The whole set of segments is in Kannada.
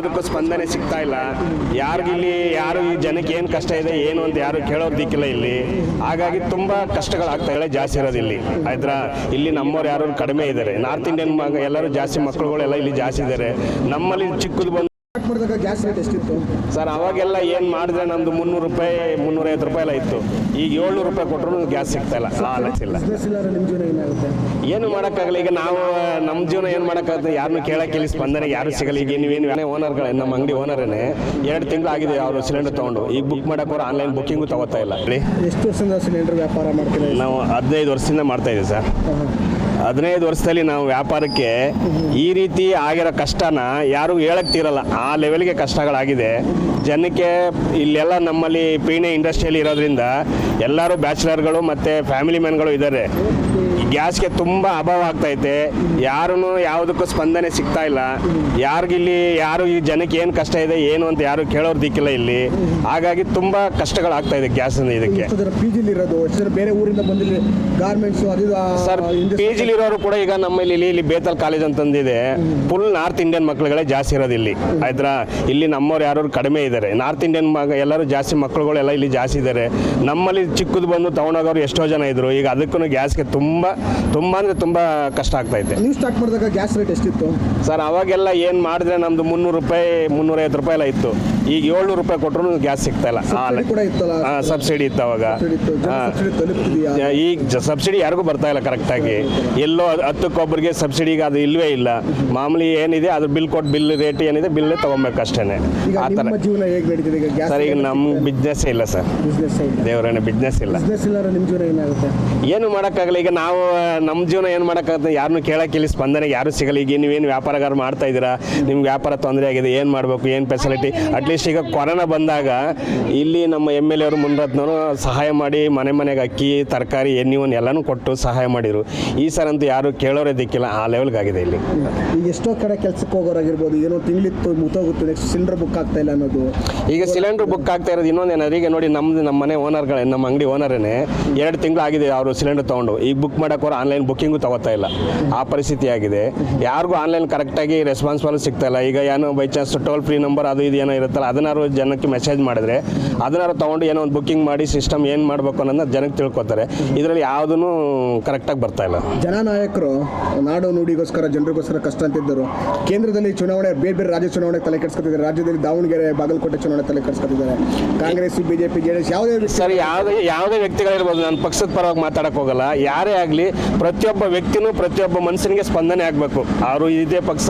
ಯಾವುದಕ್ಕೂ ಸ್ಪಂದನೆ ಸಿಗ್ತಾ ಇಲ್ಲ. ಯಾರಿಗಿಲ್ಲಿ ಯಾರು ಈ ಜನಕ್ಕೆ ಏನು ಕಷ್ಟ ಇದೆ ಏನು ಅಂತ ಯಾರು ಕೇಳೋರು ದಿಕ್ಕಿಲ್ಲ ಇಲ್ಲಿ. ಹಾಗಾಗಿ ತುಂಬ ಕಷ್ಟಗಳಾಗ್ತಾ ಇದೆ, ಜಾಸ್ತಿ ಇರೋದು ಇಲ್ಲಿ ಆಯ್ತಾ. ಇಲ್ಲಿ ನಮ್ಮವ್ರು ಯಾರು ಕಡಿಮೆ ಇದ್ದಾರೆ, ನಾರ್ತ್ ಇಂಡಿಯನ್ ಎಲ್ಲರೂ ಜಾಸ್ತಿ ಮಕ್ಕಳುಗಳೆಲ್ಲ ಇಲ್ಲಿ ಜಾಸ್ತಿ ಇದ್ದಾರೆ. ನಮ್ಮಲ್ಲಿ ಚಿಕ್ಕದು ಬಂದು ಗ್ಯಾಸ್ ರೇಟ್ ಎಷ್ಟಿತ್ತು ಸರ್? ಅವಾಗೆಲ್ಲ ಏನು ಮಾಡಿದ್ರೆ ನಮ್ದು 300 ರೂಪಾಯಿ 350 ರೂಪಾಯಿ ಎಲ್ಲ ಇತ್ತು. ಈಗ 700 ರೂಪಾಯಿ ಕೊಟ್ಟರು ಗ್ಯಾಸ್ ಸಿಗ್ತಾ ಇಲ್ಲ. ಇಲ್ಲ ಏನು ಮಾಡೋಕ್ಕಾಗಲ್ಲ. ಈಗ ನಾವು ನಮ್ಮ ಜೀವನ ಏನು ಮಾಡೋಕ್ಕಾಗುತ್ತೆ? ಯಾರನ್ನು ಕೇಳಕ್ಕೆ ಇಲ್ಲಿ ಸ್ಪಂದನೆ ಯಾರು ಸಿಗಲ್ಲ. ಈಗ ನೀವೇನು ಓನರ್ಗಳೇ, ನಮ್ಮ ಅಂಗಡಿ ಓನರೇ 2 ತಿಂಗಳು ಆಗಿದೆ ಅವರು ಸಿಲಿಂಡರ್ ತೊಗೊಂಡು. ಈಗ ಬುಕ್ ಮಾಡೋಕೆ ಅವ್ರು ಆನ್ಲೈನ್ ಬುಕ್ಕಿಂಗು ತಗೋತಾ ಇಲ್ಲ. ಎಷ್ಟು ವರ್ಷದಿಂದ ಸಿಲಿಂಡರ್ ವ್ಯಾಪಾರ ಮಾಡ್ತೀವಿ ನಾವು? 15 ವರ್ಷದಿಂದ ಮಾಡ್ತಾ ಇದ್ದೀವಿ ಸರ್. 15 ವರ್ಷದಲ್ಲಿ ನಾವು ವ್ಯಾಪಾರಕ್ಕೆ ಈ ರೀತಿ ಆಗಿರೋ ಕಷ್ಟನ ಯಾರು ಹೇಳಕ್ತಿರಲ್ಲ. ಆ ಲೆವೆಲ್ಗೆ ಕಷ್ಟಗಳಾಗಿದೆ ಜನಕ್ಕೆ. ಇಲ್ಲೆಲ್ಲ ನಮ್ಮಲ್ಲಿ ಪೀಣೆ ಇಂಡಸ್ಟ್ರಿಯಲ್ಲಿ ಇರೋದ್ರಿಂದ ಎಲ್ಲರೂ ಬ್ಯಾಚುಲರ್ಗಳು ಮತ್ತು ಫ್ಯಾಮಿಲಿ ಮ್ಯಾನ್ಗಳು ಇದ್ದಾರೆ. ಗ್ಯಾಸ್ಗೆ ತುಂಬ ಅಭಾವ ಆಗ್ತೈತೆ. ಯಾರೂ ಯಾವುದಕ್ಕೂ ಸ್ಪಂದನೆ ಸಿಗ್ತಾ ಇಲ್ಲ. ಯಾರಿಗಿಲ್ಲಿ ಯಾರು ಈ ಜನಕ್ಕೆ ಏನು ಕಷ್ಟ ಇದೆ ಏನು ಅಂತ ಯಾರು ಕೇಳೋರು ದಿಕ್ಕಿಲ್ಲ ಇಲ್ಲಿ. ಹಾಗಾಗಿ ತುಂಬ ಕಷ್ಟಗಳಾಗ್ತಾ ಇದೆ ಗ್ಯಾಸಿಂದ. ಇದಕ್ಕೆ ಬೇರೆ ಊರಿಂದ ಬಂದಿಲ್ಲ ಗಾರ್ಮೆಂಟ್ಸ್ ಸರ್. ಪಿ ಜಿಲಿರೋರು ಕೂಡ ಈಗ ನಮ್ಮಲ್ಲಿ ಇಲ್ಲಿ ಬೇತಲ್ ಕಾಲೇಜ್ ಅಂತಂದಿದೆ. ಫುಲ್ ನಾರ್ತ್ ಇಂಡಿಯನ್ ಮಕ್ಕಳುಗಳೇ ಜಾಸ್ತಿ ಇರೋದು ಇಲ್ಲಿ ಆಯ್ತಾ. ಇಲ್ಲಿ ನಮ್ಮವ್ರು ಯಾರು ಕಡಿಮೆ ಇದ್ದಾರೆ, ನಾರ್ತ್ ಇಂಡಿಯನ್ ಎಲ್ಲರೂ ಜಾಸ್ತಿ ಮಕ್ಕಳುಗಳೆಲ್ಲ ಇಲ್ಲಿ ಜಾಸ್ತಿ ಇದ್ದಾರೆ. ನಮ್ಮಲ್ಲಿ ಚಿಕ್ಕದು ಬಂದು ತಗೊಂಡೋಗೋರು ಎಷ್ಟೋ ಜನ ಇದ್ರು. ಈಗ ಅದಕ್ಕೂ ಗ್ಯಾಸ್ಗೆ ತುಂಬ ಅಂದರೆ ತುಂಬ ಕಷ್ಟ ಆಗ್ತೈತೆ. ನೀವು ಸ್ಟಾರ್ಟ್ ಮಾಡಿದಾಗ ಗ್ಯಾಸ್ ರೇಟ್ ಎಷ್ಟಿತ್ತು ಸರ್? ಅವಾಗೆಲ್ಲ ಏನು ಮಾಡಿದ್ರೆ ನಮ್ದು 300 ರೂಪಾಯಿ 350 ರೂಪಾಯಿ ಎಲ್ಲ ಇತ್ತು. ಈಗ 700 ರೂಪಾಯಿ ಕೊಟ್ಟರು ಗ್ಯಾಸ್ ಸಿಗ್ತಾ ಇಲ್ಲ. ಸಬ್ಸಿಡಿ ಇತ್ತು ಅವಾಗ. ಈಗ ಸಬ್ಸಿಡಿ ಯಾರಿಗೂ ಬರ್ತಾ ಇಲ್ಲ ಕರೆಕ್ಟಾಗಿ. ಎಲ್ಲೋ 10 ಸಬ್ಸಿಡಿಗೆ ಅದು ಇಲ್ಲವೇ ಇಲ್ಲ. ಮಾಮೂಲಿ ಏನಿದೆ ಅದು ಬಿಲ್ ಕೊಟ್ಟು ಬಿಲ್ ರೇಟ್ ಏನಿದೆ ಬಿಲ್ಲೇ ತೊಗೊಬೇಕು ಅಷ್ಟೇ. ಆ ಥರ ಸರ್. ಈಗ ನಮ್ಮ ಬಿಸ್ನೆಸ್ ಇಲ್ಲ ಸರ್, ದೇವರೇ ಬಿಸ್ನೆಸ್ ಇಲ್ಲ. ಏನು ಮಾಡೋಕ್ಕಾಗಲ್ಲ. ಈಗ ನಾವು ನಮ್ಮ ಜೀವನ ಏನು ಮಾಡೋಕ್ಕಾಗುತ್ತೆ? ಯಾರನ್ನೂ ಕೇಳಕ್ಕೆ ಇಲ್ಲಿ ಸ್ಪಂದನೆ ಯಾರು ಸಿಗಲ್ಲ. ಈಗ ನೀವೇನು ವ್ಯಾಪಾರಗಾರ ಮಾಡ್ತಾ ಇದ್ದೀರಾ, ನಿಮ್ಗೆ ವ್ಯಾಪಾರ ತೊಂದರೆ ಆಗಿದೆ, ಏನು ಮಾಡಬೇಕು, ಏನು ಫೆಸಿಲಿಟಿ. ಅಟ್ಲೀಸ್ಟ್ ಈಗ ಕೊರೋನಾ ಬಂದಾಗ ಇಲ್ಲಿ ನಮ್ಮ MLA ಅವರು ಮುನ್ರತ್ನವರು ಸಹಾಯ ಮಾಡಿ ಮನೆಗೆ ಅಕ್ಕಿ ತರಕಾರಿ ಎಣ್ಣೆವನ್ನು ಎಲ್ಲನೂ ಕೊಟ್ಟು ಸಹಾಯ ಮಾಡಿದರು. ಈ ಸರಂತೂ ಯಾರು ಕೇಳೋರೇ ದಿಕ್ಕಿಲ್ಲ. ಆ ಲೆವೆಲ್ಗಾಗಿದೆ ಇಲ್ಲಿ. ಈಗ ಎಷ್ಟೋ ಕಡೆ ಕೆಲಸಕ್ಕೆ ಹೋಗೋರಾಗಿರ್ಬೋದು, ಏನೋ ತಿಂಗಳಿತ್ತು ಮುತ್ತೋಗುತ್ತೆ, ನೆಕ್ಸ್ಟ್ ಸಿಲಿಂಡರ್ ಬುಕ್ ಆಗ್ತಾ ಇಲ್ಲ ಅನ್ನೋದು. ಈಗ ಸಿಲಿಂಡರ್ ಬುಕ್ ಆಗ್ತಾ ಇರೋದು ಇನ್ನೊಂದೇನಾದ್ರು. ಈಗ ನೋಡಿ ನಮ್ಮ ಮನೆ ಓನರ್ಗಳೇ, ನಮ್ಮ ಅಂಗಡಿ ಓನರೇ 2 ತಿಂಗಳು ಆಗಿದೆ ಅವರು ಸಿಲಿಂಡರ್ ತೊಗೊಂಡು. ಈಗ ಬುಕ್ ಮಾಡೋಕೆ ಆನ್ಲೈನ್ ಬುಕ್ಕಿಂಗು ತಗೋತಾ ಇಲ್ಲ. ಆ ಪರಿಸ್ಥಿತಿ ಆಗಿದೆ. ಯಾರಿಗೂ ಆನ್ಲೈನ್ ಕರೆಕ್ಟಾಗಿ ರೆಸ್ಪಾನ್ಸಿಬಲ್ ಸಿಗ್ತಾ ಇಲ್ಲ. ಈಗ ಏನೋ by chance toll free number ಅದು ಇದು ಏನೋ ಇರುತ್ತಲ್ಲ, ಅದನ್ನಾರು ಜನಕ್ಕೆ ಮೆಸೇಜ್ ಮಾಡಿದ್ರೆ ಅದನ್ನಾರು ತೊಗೊಂಡು ಏನೋ ಒಂದು ಬುಕ್ಕಿಂಗ್ ಮಾಡಿ ಸಿಸ್ಟಮ್ ಏನು ಮಾಡಬೇಕು ಅನ್ನೋದನ್ನ ಜನಕ್ಕೆ ತಿಳ್ಕೊತಾರೆ. ಇದರಲ್ಲಿ ಯಾವುದೂ ಕರೆಕ್ಟಾಗಿ ಬರ್ತಾ ಇಲ್ಲ. ಜನನಾಯಕರು ನಾಡು ನುಡಿಗೋಸ್ಕರ ಜನರಿಗೋಸ್ಕರ ಕಷ್ಟ ಅಂತಿದ್ದರು. ಕೇಂದ್ರದಲ್ಲಿ ಚುನಾವಣೆ, ಬೇರೆ ರಾಜ್ಯ ಚುನಾವಣೆ ತಲೆ ಕೆಡಿಸ್ಕೊತಿದ್ದಾರೆ. ರಾಜ್ಯದಲ್ಲಿ ದಾವಣಗೆರೆ ಬಾಗಲಕೋಟೆ ಚುನಾವಣೆ ತಲೆ ಕೆಡಿಸ್ಕೊತಿದ್ದಾರೆ. ಕಾಂಗ್ರೆಸ್ BJP JDS ಯಾವುದೇ ಸರಿ ಯಾವುದೇ ವ್ಯಕ್ತಿಗಳಿರ್ಬೋದು. ನಾನು ಪಕ್ಷದ ಪರವಾಗಿ ಮಾತಾಡಕ್ಕೆ ಹೋಗಲ್ಲ. ಯಾರೇ ಆಗಲಿ ಪ್ರತಿಯೊಬ್ಬ ವ್ಯಕ್ತಿನೂ ಪ್ರತಿಯೊಬ್ಬ ಮನುಷ್ಯನಿಗೆ ಸ್ಪಂದನೆ ಆಗಬೇಕು. ಅವರು ಇದೇ ಪಕ್ಷ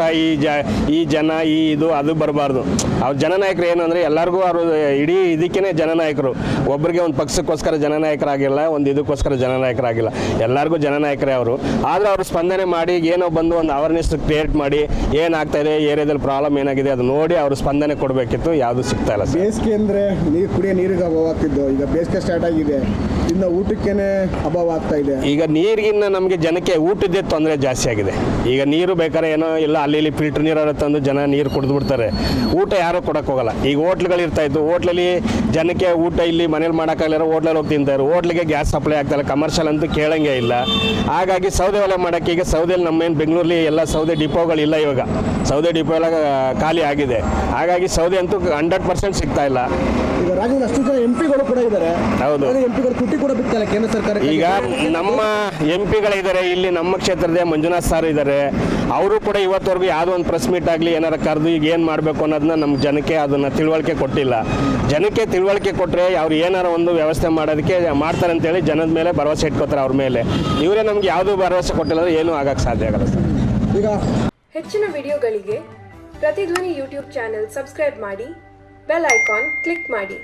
ಈ ಜನ ಇದು ಅದು ಬರಬಾರ್ದು. ಅವ್ರ ಜನನಾಯಕರು ಏನು ಅಂದರೆ ಎಲ್ಲರಿಗೂ ಅವರು ಇಡೀ ಇದಕ್ಕೇ ಜನನಾಯಕರು. ಒಬ್ಬರಿಗೆ ಒಂದು ಪಕ್ಷಕ್ಕೋಸ್ಕರ ಜನನಾಯಕರಾಗಿಲ್ಲ, ಒಂದು ಇದಕ್ಕೋಸ್ಕರ ಜನನಾಯಕರಾಗಿಲ್ಲ. ಎಲ್ಲರಿಗೂ ಜನನಾಯಕರೇ ಅವರು. ಆದರೆ ಅವರು ಸ್ಪಂದನೆ ಮಾಡಿ ಏನೋ ಬಂದು ಒಂದು ಅವೇರ್ನೆಸ್ ಕ್ರಿಯೇಟ್ ಮಾಡಿ ಏನಾಗ್ತಾ ಇದೆ, ಏರಿಯಾದಲ್ಲಿ ಪ್ರಾಬ್ಲಮ್ ಏನಾಗಿದೆ ಅದು ನೋಡಿ ಅವರು ಸ್ಪಂದನೆ ಕೊಡಬೇಕಿತ್ತು. ಯಾವುದು ಸಿಗ್ತಾ ಇಲ್ಲ. ಬೇಸಿಗೆ ಅಂದರೆ ಕುಡಿಯೋ ನೀರಿಗೆ ಅಭಾವ ಆಗ್ತಿದ್ದು. ಈಗ ಬೇಸಿಗೆ ಸ್ಟಾರ್ಟ್ ಆಗಿದೆ, ಇನ್ನು ಊಟಕ್ಕೇನೆ ಅಭಾವ ಆಗ್ತಾ ಇದೆ. ಈಗ ನೀರಿಗಿನ್ನ ನಮಗೆ ಜನಕ್ಕೆ ಊಟದ್ದೇ ತೊಂದರೆ ಜಾಸ್ತಿ ಆಗಿದೆ. ಈಗ ನೀರು ಬೇಕಾದ್ರೆ ಏನೋ ಇಲ್ಲ ಅಲ್ಲಿ ಫಿಲ್ಟರ್ ನೀರು ತಂದು ಜನ ನೀರು ಕುಡಿದು ಬಿಡ್ತಾರೆ. ಊಟ ಯಾರು ಕೊಡಕ್ಕೆ ಹೋಗಲ್ಲ. ಈಗ ಹೋಟ್ಲುಗಳು ಇರ್ತಾ ಇತ್ತು, ಹೋಟ್ಲಲ್ಲಿ ಜನಕ್ಕೆ ಊಟ ಇಲ್ಲಿ ಮನೇಲಿ ಮಾಡೋಕ್ಕಾಗಲ್ಲ, ಹೋಟ್ಲಲ್ಲಿ ಹೋಗಿ ತಿಂತಾರೆ. ಹೋಟ್ಲಿಗೆ ಗ್ಯಾಸ್ ಸಪ್ಲೈ ಆಗ್ತಾಯಿಲ್ಲ, ಕಮರ್ಷಿಯಲ್ ಅಂತೂ ಕೇಳಂಗೆ ಇಲ್ಲ. ಹಾಗಾಗಿ ಸೌದೆ ಒಲೆ ಮಾಡೋಕ್ಕೆ ಈಗ ಸೌದೆಯಲ್ಲಿ ನಮ್ಮೇನು ಬೆಂಗಳೂರಲ್ಲಿ ಎಲ್ಲ ಸೌದೆ ಡಿಪೋಗಳಿಲ್ಲ. ಇವಾಗ ಸೌದೆ ಡಿಪೋ ಎಲ್ಲ ಖಾಲಿ ಆಗಿದೆ. ಹಾಗಾಗಿ ಸೌದೆ ಅಂತೂ 100% ಸಿಗ್ತಾ ಇಲ್ಲ. ಈಗ ರಾಜ್ಯದಲ್ಲಿ ಅಷ್ಟು ಜನ MP ಗಳು ಕೂಡ ಇದ್ದಾರೆ. ಹೌದು, MP ಗಳು ತುಟಿ ಕೂಡ ಬಿಡ್ತಾರೆ ಕೇಂದ್ರ ಸರ್ಕಾರ. ಈಗ ನಮ್ಮ MP ಗಳಿದ್ದಾರೆ ಇಲ್ಲಿ. ನಮ್ಮ ಕ್ಷೇತ್ರದ ಮಂಜುನಾಥ್ ಸರ್ ಇದ್ದಾರೆ. ಅವರು ಕೂಡ ಇವತ್ತವರೆಗೂ ಯಾವುದೋ ಒಂದು ಪ್ರೆಸ್ ಮೀಟ್ ಆಗಲಿ ಏನಾರು ಕರೆದು ಈಗ ಏನು ಮಾಡಬೇಕು ಅನ್ನೋದನ್ನ ನಮ್ಮ ಜನಕ್ಕೆ ಅದನ್ನು ತಿಳುವಳಿಕೆ ಕೊಟ್ಟಿಲ್ಲ. ಜನಕ್ಕೆ ತಿಳುವಳಿಕೆ ಕೊಟ್ಟರೆ ಅವ್ರು ಏನಾರು ಒಂದು ವ್ಯವಸ್ಥೆ ಮಾಡೋದಕ್ಕೆ ಮಾಡ್ತಾರೆ ಅಂತೇಳಿ ಜನದ ಮೇಲೆ ಭರವಸೆ ಇಟ್ಕೋತಾರೆ ಅವ್ರ ಮೇಲೆ. ಇವರೇ ನಮ್ಗೆ ಯಾವುದೂ ಭರವಸೆ ಕೊಟ್ಟಿಲ್ಲ, ಏನೂ ಆಗಕ್ಕೆ ಸಾಧ್ಯ ಆಗಲ್ಲ ಸರ್. ಈಗ ಹೆಚ್ಚಿನ ವಿಡಿಯೋಗಳಿಗೆ ಪ್ರತಿಧ್ವನಿ YouTube ಚಾನೆಲ್ ಸಬ್ಸ್ಕ್ರೈಬ್ ಮಾಡಿ, ಬೆಲ್ ಐಕಾನ್ ಕ್ಲಿಕ್ ಮಾಡಿ.